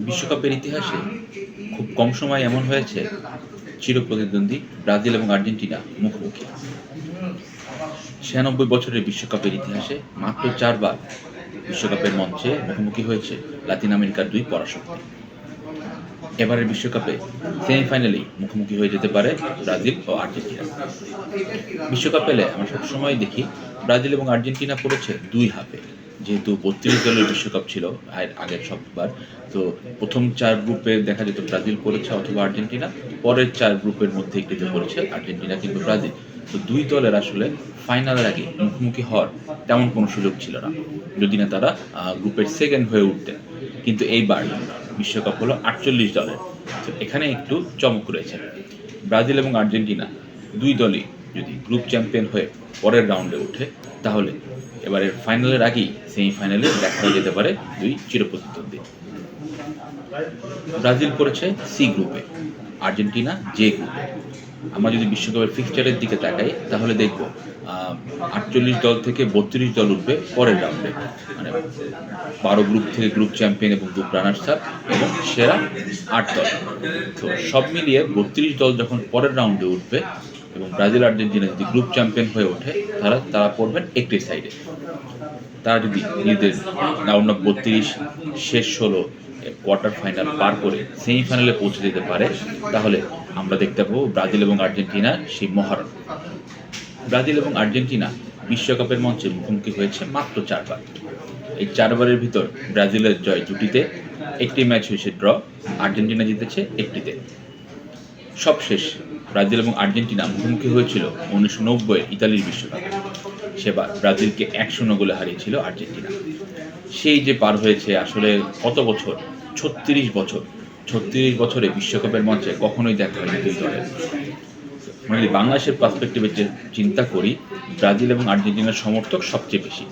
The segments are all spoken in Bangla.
বিশ্বকাপের ইতিহাসে খুব কম সময় এমন হয়েছে চিরপ্রতিদ্বন্দ্বী ব্রাজিল এবং আর্জেন্টিনা মুখোমুখি। ৯৬ বছরের বিশ্বকাপের ইতিহাসে মাত্র ৪ বার বিশ্বকাপের মঞ্চে মুখোমুখি হয়েছে লাতিন আমেরিকার দুই পরাশক্তি। এবারের বিশ্বকাপে সেমিফাইনালেই মুখোমুখি হয়ে যেতে পারে ব্রাজিল ও আর্জেন্টিনা। বিশ্বকাপ পেলে আমরা সবসময় দেখি ব্রাজিল এবং আর্জেন্টিনা পড়েছে দুই হাফে, যেহেতু ৩২ দলের বিশ্বকাপ ছিল আগের সববার। তো প্রথম ৪ গ্রুপে দেখা যেত ব্রাজিল পড়েছে অথবা আর্জেন্টিনা, পরের ৪ গ্রুপের মধ্যে একটিতে পড়েছে আর্জেন্টিনা কিংবা ব্রাজিল। তো দুই দলের আসলে ফাইনালের আগে মুখোমুখি হওয়ার তেমন কোনো সুযোগ ছিল না, যদি না তারা গ্রুপের সেকেন্ড হয়ে উঠতেন। কিন্তু এইবার বিশ্বকাপ হলো ৪৮ দলের। তো এখানে একটু চমক রয়েছে। ব্রাজিল এবং আর্জেন্টিনা দুই দলই যদি গ্রুপ চ্যাম্পিয়ন হয়ে পরের রাউন্ডে ওঠে, তাহলে এবারের ফাইনালের আগেই সেমিফাইনালে দেখা হয়ে যেতে পারে দুই চিরপ্রতিদ্বন্দ্বী। ব্রাজিল পড়েছে সি গ্রুপে, আর্জেন্টিনা জে গ্রুপে। আমরা যদি বিশ্বকাপের ফিক্সচারের দিকে তাকাই, তাহলে দেখব ৪৮ দল থেকে ৩২ দল উঠবে পরের রাউন্ডে, মানে ১২ গ্রুপ থেকে গ্রুপ চ্যাম্পিয়ন এবং গ্রুপ রানার্স আপ এবং সেরা ৮ দল। তো সব মিলিয়ে ৩২ দল যখন পরের রাউন্ডে উঠবে এবং ব্রাজিল আর্জেন্টিনা যদি গ্রুপ চ্যাম্পিয়ন হয়ে ওঠে, তারা পড়বেন একটি সাইডে। তারা যদি নিজেদের রাউন্ড অফ ৩২ শেষ ১৬ কোয়ার্টার ফাইনাল পার করে সেমিফাইনালে পৌঁছে যেতে পারে, তাহলে আমরা দেখতে পাবো ব্রাজিল এবং আর্জেন্টিনার সেই মহারণ। ব্রাজিল এবং আর্জেন্টিনা বিশ্বকাপের মঞ্চে মুখোমুখি হয়েছে মাত্র ৪ বার। এই ৪ বারের ভিতর ব্রাজিলের জয় দুটিতে, একটি ম্যাচ হয়েছে ড্র, আর্জেন্টিনা জিতেছে একটিতে। সবশেষ ব্রাজিল এবং আর্জেন্টিনা মুখোমুখি হয়েছিল ১৯৯০ ইতালির বিশ্বকাপে। সেবার ব্রাজিলকে ১-০ গোলে হারিয়েছিল আর্জেন্টিনা। সেই যে পার হয়েছে আসলে কত বছর, ৩৬ বছর। ৩৬ বছরে বিশ্বকাপের মঞ্চে কখনোই দেখা হয়নি দুই দলের। মানে বাংলাদেশের পার্সপেক্টিভে যে চিন্তা করি, ব্রাজিল এবং আর্জেন্টিনার সমর্থক সবচেয়ে বেশি।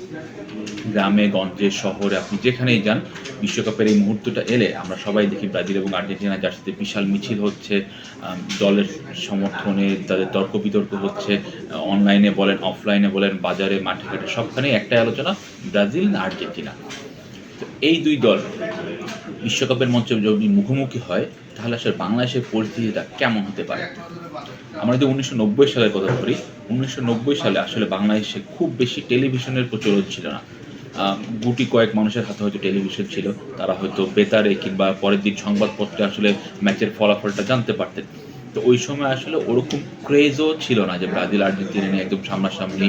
গ্রামে গঞ্জে শহরে আপনি যেখানেই যান, বিশ্বকাপের এই মুহূর্তটা এলে আমরা সবাই দেখি ব্রাজিল এবং আর্জেন্টিনা জার্সিতে বিশাল মিছিল হচ্ছে, দলের সমর্থনে তাদের তর্ক বিতর্ক হচ্ছে, অনলাইনে বলেন অফলাইনে বলেন, বাজারে মাঠে ঘাটে সবখানেই একটাই আলোচনা, ব্রাজিল না আর্জেন্টিনা। তো এই দুই দল বিশ্বকাপের মঞ্চে যদি মুখোমুখি হয়, তাহলে আসলে বাংলাদেশের পরিস্থিতিটা কেমন হতে পারে। আমরা যদি ১৯৯০ সালের কথা ধরি, ১৯৯০ সালে আসলে বাংলাদেশে খুব বেশি টেলিভিশনের প্রচলন ছিল না। গুটি কয়েক মানুষের হাতে হয়তো টেলিভিশন ছিল, তারা হয়তো বেতারে কিংবা পরের দিন সংবাদপত্রে আসলে ম্যাচের ফলাফলটা জানতে পারতেন। তো ওই সময় আসলে ওরকম ক্রেজও ছিল না যে ব্রাজিল আর্জেন্টিনা নিয়ে একদম সামনাসামনি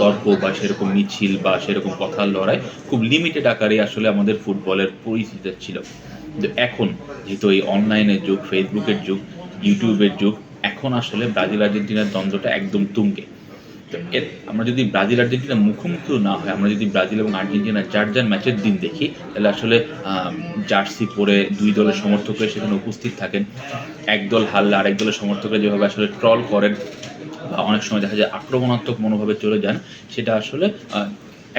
তর্ক বা সেরকম মিছিল বা সেরকম কথার লড়াই, খুব লিমিটেড আকারে আসলে আমাদের ফুটবলের পরিস্থিতি ছিল। কিন্তু এখন যেহেতু এই অনলাইনের যুগ, ফেসবুকের যুগ, ইউটিউবের যুগ, এখন আসলে ব্রাজিল আর্জেন্টিনার দ্বন্দ্বটা একদম তুঙ্গে। তো আমরা যদি ব্রাজিল আর্জেন্টিনা মুখোমুখিও না হয়, আমরা যদি ব্রাজিল এবং আর্জেন্টিনা যার যার ম্যাচের দিন দেখি, তাহলে আসলে জার্সি পরে দুই দলের সমর্থকরা সেখানে উপস্থিত থাকেন। এক দল হারলে আরেক দলের সমর্থকরা যেভাবে আসলে ট্রল করেন বা অনেক সময় দেখা যায় আক্রমণাত্মক মনোভাবে চলে যান, সেটা আসলে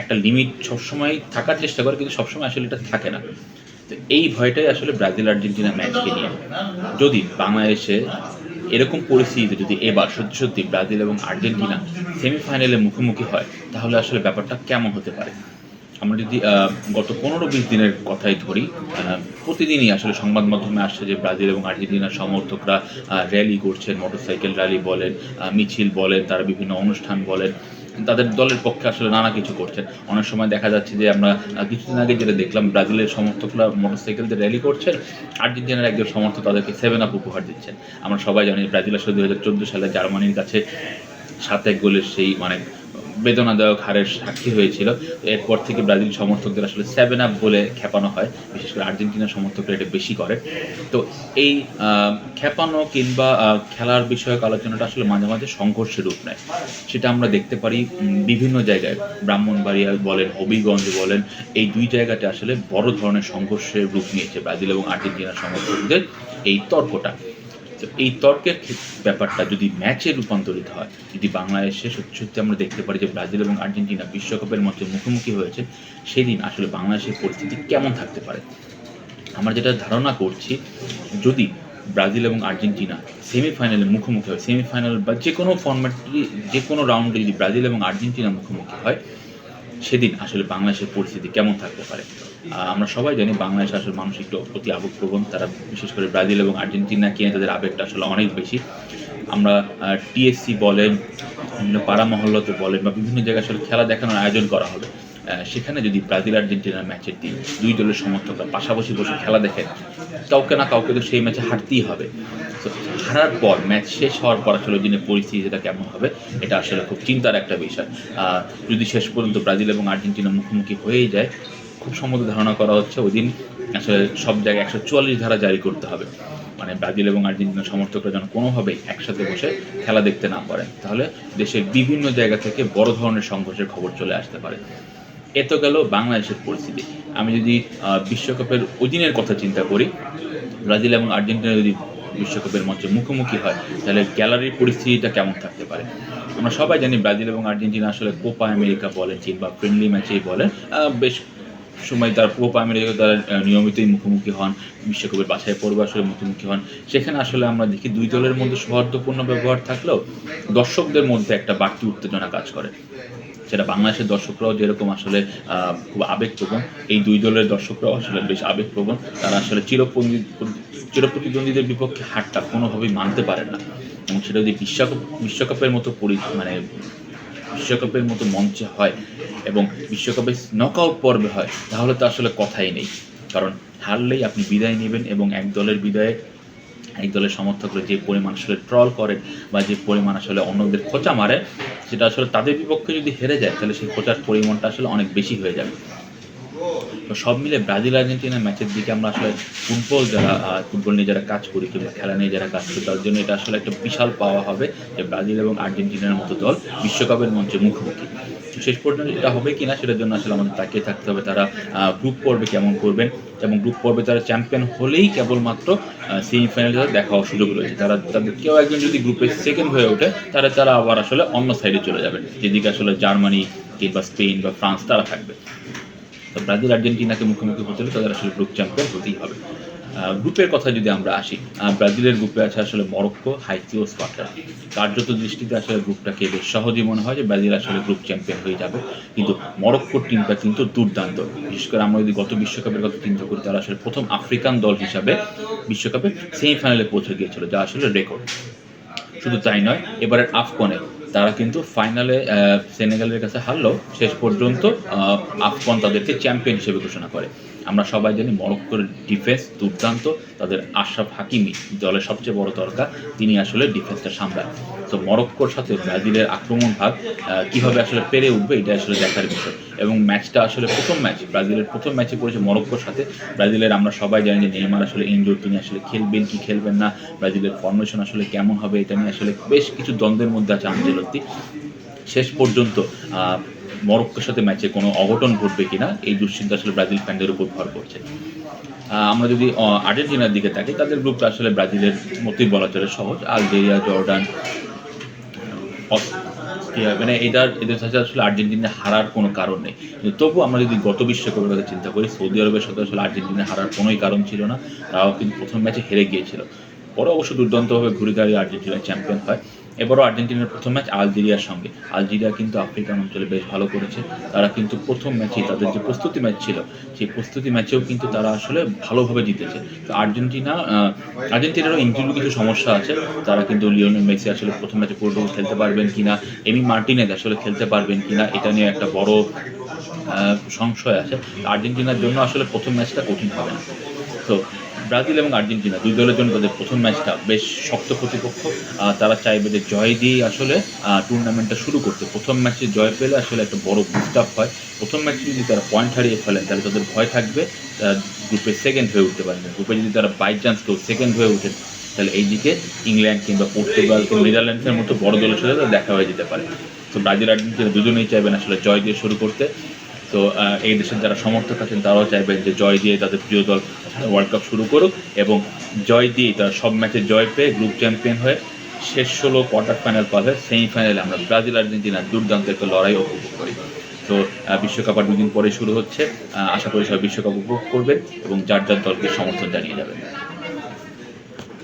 একটা লিমিট সবসময় থাকার চেষ্টা করে, কিন্তু সবসময় আসলে এটা থাকে না। তো এই ভয়টাই আসলে ব্রাজিল আর্জেন্টিনা ম্যাচকে নিয়ে। যদি বাংলাদেশে এরকম পরিস্থিতিতে যদি এবার সত্যি সত্যি ব্রাজিল এবং আর্জেন্টিনা সেমিফাইনালে মুখোমুখি হয়, তাহলে আসলে ব্যাপারটা কেমন হতে পারে। আমরা যদি গত ১৫-২০ দিনের কথাই ধরি, প্রতিদিনই আসলে সংবাদ মাধ্যমে আসছে যে ব্রাজিল এবং আর্জেন্টিনার সমর্থকরা র্যালি করছেন, মোটরসাইকেল র্যালি বলেন, মিছিল বলেন, তারা বিভিন্ন অনুষ্ঠান বলেন, তাদের দলের পক্ষে আসলে নানা কিছু করছেন। অনেক সময় দেখা যাচ্ছে যে আমরা কিছুদিন আগে যেটা দেখলাম, ব্রাজিলের সমর্থকরা মোটরসাইকেল দিয়ে র্যালি করছেন, আর্জেন্টিনার একজন সমর্থক তাদেরকে 7 আপ উপহার দিচ্ছেন। আমরা সবাই জানি ব্রাজিল আসলে ২০১৪ সালে জার্মানির কাছে ৭-১ গোলের সেই বেদনাদায়ক হারের সাক্ষী হয়েছিল। এরপর থেকে ব্রাজিল সমর্থকদের আসলে 7 আপ বলে খেপানো হয়, বিশেষ করে আর্জেন্টিনার সমর্থকরা এটা বেশি করে। তো এই খেপানো কিংবা খেলার বিষয়ক আলোচনাটা আসলে মাঝে মাঝে সংঘর্ষের রূপ নেয়। সেটা আমরা দেখতে পারি বিভিন্ন জায়গায়, ব্রাহ্মণবাড়িয়া বলেন, হবিগঞ্জ বলেন, এই দুই জায়গাতে আসলে বড় ধরনের সংঘর্ষের রূপ নিয়েছে ব্রাজিল এবং আর্জেন্টিনার সমর্থকদের এই তর্কটা। তো এই তর্কের ব্যাপারটা যদি ম্যাচে রূপান্তরিত হয়, যদি বাংলাদেশে সত্যি সত্যি আমরা দেখতে পারি যে ব্রাজিল এবং আর্জেন্টিনা বিশ্বকাপের মঞ্চে মুখোমুখি হয়েছে, সেদিন আসলে বাংলাদেশের পরিস্থিতি কেমন থাকতে পারে। আমরা যেটা ধারণা করছি, যদি ব্রাজিল এবং আর্জেন্টিনা সেমিফাইনালে মুখোমুখি হয়, সেমিফাইনাল বা যে কোনো ফরম্যাটে যে কোনো রাউন্ডে যদি ব্রাজিল এবং আর্জেন্টিনা মুখোমুখি হয়, সেদিন আসলে বাংলাদেশের পরিস্থিতি কেমন থাকতে পারে। আমরা সবাই জানি বাংলাদেশ আসলে মানুষ একটু অতি আবেগপ্রবণ। তারা বিশেষ করে ব্রাজিল এবং আর্জেন্টিনাকে নিয়ে তাদের আবেগটা আসলে অনেক বেশি। আমরা টিএসসি বলেন, বিভিন্ন পাড়া মহল্লাতে বলেন বা বিভিন্ন জায়গায় আসলে খেলা দেখানোর আয়োজন করা হবে। সেখানে যদি ব্রাজিল আর্জেন্টিনার ম্যাচের দিন ২ দলের সমর্থকরা পাশাপাশি বসে খেলা দেখে, কাউকে না কাউকে তো সেই ম্যাচে হারতেই হবে। তো হারার পর ম্যাচ শেষ হওয়ার পর আসলে দিনের পরিস্থিতিটা কেমন হবে এটা আসলে খুব চিন্তার একটা বিষয়। যদি শেষ পর্যন্ত ব্রাজিল এবং আর্জেন্টিনা মুখোমুখি হয়েই যায়, খুব সম্ভবত ধারণা করা হচ্ছে ওইদিন আসলে সব জায়গায় ১৪৪ ধারা জারি করতে হবে। মানে ব্রাজিল এবং আর্জেন্টিনার সমর্থকরা যেন কোনোভাবেই একসাথে বসে খেলা দেখতে না পারেন। তাহলে দেশের বিভিন্ন জায়গা থেকে বড় ধরনের সংঘর্ষের খবর চলে আসতে পারে। এ তো গেল বাংলাদেশের পরিস্থিতি। আমি যদি বিশ্বকাপের ওইদিনের কথা চিন্তা করি, ব্রাজিল এবং আর্জেন্টিনা যদি বিশ্বকাপের মঞ্চে মুখোমুখি হয়, তাহলে গ্যালারির পরিস্থিতিটা কেমন থাকতে পারে? আমরা সবাই জানি ব্রাজিল এবং আর্জেন্টিনা আসলে কোপা আমেরিকা বলেন কিংবা ফ্রেন্ডলি ম্যাচেই বলেন, বেশ সময় তারা কোপা আমেরিকা তারা নিয়মিতই মুখোমুখি হন, বিশ্বকাপের বাছাই পর্বে আসলে মুখোমুখি হন। সেখানে আসলে আমরা দেখি ২ দলের মধ্যে সৌহার্দ্যপূর্ণ ব্যবহার থাকলেও দর্শকদের মধ্যে একটা বাড়তি উত্তেজনা কাজ করে। সেটা বাংলাদেশের দর্শকরাও যেরকম আসলে খুব আবেগপ্রবণ, এই ২ দলের দর্শকরাও আসলে বেশ আবেগপ্রবণ। তারা আসলে চিরপ্রতিদ্বন্দ্বীদের বিপক্ষে হারটা কোনোভাবেই মানতে পারেন না। এবং সেটা যদি বিশ্বকাপের মতো বিশ্বকাপের মতো মঞ্চে হয় এবং বিশ্বকাপের নকআউট পর্বে হয়, তাহলে তো আসলে কথাই নেই। কারণ হারলেই আপনি বিদায় নেবেন এবং এক দলের বিদায়ে এক দলের সমর্থকরা যে পরিমাণ আসলে ট্রল করেন বা যে পরিমাণ আসলে অন্যদের খোঁচা মারে, সেটা আসলে তাদের বিপক্ষে যদি হেরে যায়, তাহলে সেই খোঁচার পরিমাণটা আসলে অনেক বেশি হয়ে যাবে। তো সব মিলে ব্রাজিল আর্জেন্টিনা ম্যাচের দিকে আমরা আসলে ফুটবল নিয়ে যারা কাজ করি কিংবা খেলা নিয়ে যারা কাজ করি, তার জন্য এটা আসলে একটা বিশাল পাওয়া হবে যে ব্রাজিল এবং আর্জেন্টিনার মতো দল বিশ্বকাপের মঞ্চে মুখোমুখি। শেষ পর্যন্ত এটা হবে কিনা সেটার জন্য আসলে আমাদের তাকিয়ে থাকতে হবে তারা গ্রুপ পর্বে কেমন করবেন, এবং গ্রুপ পর্বে তারা চ্যাম্পিয়ন হলেই কেবলমাত্র সেমিফাইনালে দেখা হওয়ার সুযোগ রয়েছে। তাদের কেউ একজন যদি গ্রুপে সেকেন্ড হয়ে ওঠে, তারা আবার আসলে অন্য সাইডে চলে যাবে, যেদিকে আসলে জার্মানি কিংবা স্পেন বা ফ্রান্স তারা থাকবে। তো ব্রাজিল আর্জেন্টিনাকে মুখোমুখি হতে হলে তাদের আসলে গ্রুপ চ্যাম্পিয়ন হতেই হবে। গ্রুপের কথা যদি আমরা আসি, ব্রাজিলের গ্রুপে আছে আসলে মরক্কো, হাইতি ও স্কটল্যান্ড। কার্যত দৃষ্টিতে আসলে গ্রুপটাকে বেশ সহজেই মনে হয় যে ব্রাজিল আসলে গ্রুপ চ্যাম্পিয়ন হয়ে যাবে। কিন্তু মরক্কোর টিমটা কিন্তু দুর্দান্ত। বিশেষ করে আমরা যদি গত বিশ্বকাপের কথা চিন্তা করি, তারা আসলে প্রথম আফ্রিকান দল হিসাবে বিশ্বকাপে সেমিফাইনালে পৌঁছে গিয়েছিল, যা আসলে রেকর্ড। শুধু তাই নয়, এবারের আফকনে তারা কিন্তু ফাইনালে সেনেগালের কাছে হারলেও শেষ পর্যন্ত আফকন তাদেরকে চ্যাম্পিয়ন হিসেবে ঘোষণা করে। আমরা সবাই জানি মরক্কোর ডিফেন্স দুর্দান্ত। তাদের আশরাফ হাকিমি দলের সবচেয়ে বড় তারকা, তিনি আসলে ডিফেন্সটা সামলান। তো মরক্কোর সাথে ব্রাজিলের আক্রমণ ভাগ কীভাবে আসলে পেরে উঠবে, এটা আসলে দেখার বিষয়। এবং ম্যাচটা আসলে ব্রাজিলের প্রথম ম্যাচে পড়েছে মরক্কোর সাথে। ব্রাজিলের আমরা সবাই জানি যে নেইমার আসলে ইনজুর, তিনি আসলে খেলবেন কি খেলবেন না, ব্রাজিলের ফরমেশন আসলে কেমন হবে, এটা নিয়ে আসলে বেশ কিছু দ্বন্দ্বের মধ্যে আছে আনচেলত্তি। শেষ পর্যন্ত মরক্কোর সাথে ম্যাচে কোনো অঘটন ঘটবে কিনা, এই দুশ্চিন্তা আসলে ব্রাজিল ফ্যানদের উপর ভর করছে। আমরা যদি আর্জেন্টিনার দিকে থাকি, তাদের গ্রুপটা আসলে ব্রাজিলের মতোই বলা চলে সহজ। আলজেরিয়া, জর্ডান, মানে এদের সাথে আসলে আর্জেন্টিনা হারার কোনো কারণ নেই। কিন্তু তবু আমরা যদি গত বিশ্বকাপের কথা চিন্তা করি, সৌদি আরবের সাথে আসলে আর্জেন্টিনা হারার কোনোই কারণ ছিল না। তারাও কিন্তু প্রথম ম্যাচে হেরে গিয়েছিল। পরে অবশ্য দুর্দান্তভাবে ঘুরে দাঁড়িয়ে আর্জেন্টিনা চ্যাম্পিয়ন হয়। এবারও আর্জেন্টিনার প্রথম ম্যাচ আলজেরিয়ার সঙ্গে। আলজেরিয়া কিন্তু আফ্রিকান অঞ্চলে বেশ ভালো করেছে। তারা কিন্তু প্রথম ম্যাচেই তাদের যে প্রস্তুতি ম্যাচ ছিল, সেই প্রস্তুতি ম্যাচেও কিন্তু তারা আসলে ভালোভাবে জিতেছে। তো আর্জেন্টিনারও ইনজুরি কিছু সমস্যা আছে। তারা কিন্তু লিওনেল মেসি আসলে প্রথম ম্যাচে পুরোটুকু খেলতে পারবেন কিনা, এমি মার্টিনেজ আসলে খেলতে পারবেন কিনা, এটা নিয়ে একটা বড় সংশয় আছে। আর্জেন্টিনার জন্য আসলে প্রথম ম্যাচটা কঠিন হবে না। তো ব্রাজিল এবং আর্জেন্টিনা ২ দলের জন্য তাদের প্রথম ম্যাচটা বেশ শক্ত প্রতিপক্ষ। তারা চাইবে যে জয় দিয়েই আসলে টুর্নামেন্টটা শুরু করতে। প্রথম ম্যাচে জয় পেলে আসলে একটা বড় বুস্ট আপ হয়। প্রথম ম্যাচে যদি তারা পয়েন্ট হারিয়ে ফেলেন, তাহলে তাদের ভয় থাকবে গ্রুপে সেকেন্ড হয়ে উঠতে পারবে। গ্রুপে যদি তারা বাই চান্স কেউ সেকেন্ড হয়ে ওঠেন, তাহলে এইদিকে ইংল্যান্ড কিংবা পর্তুগাল কিংবা নেদারল্যান্ডসের মতো বড় দলের সাথে দেখা হয়ে যেতে পারে। তো ব্রাজিল আর্জেন্টিনা দুজনেই চাইবেন আসলে জয় দিয়ে শুরু করতে। তো এই দেশের যারা সমর্থক আছেন, তারাও চাইবেন যে জয় দিয়ে তাদের প্রিয় দল ওয়ার্ল্ড কাপ শুরু করুক, এবং জয় দিয়েই তারা সব ম্যাচে জয় পেয়ে গ্রুপ চ্যাম্পিয়ন হয়ে শেষ ১৬ কোয়ার্টার ফাইনাল পার হয়ে সেমিফাইনালে আমরা ব্রাজিল আর্জেন্টিনার দুর্দান্ত একটা লড়াই উপভোগ করি। তো বিশ্বকাপ আর ২ দিন পরে শুরু হচ্ছে। আশা করি সবাই বিশ্বকাপ উপভোগ করবেন এবং যার দলকে সমর্থন জানিয়ে যাবেন।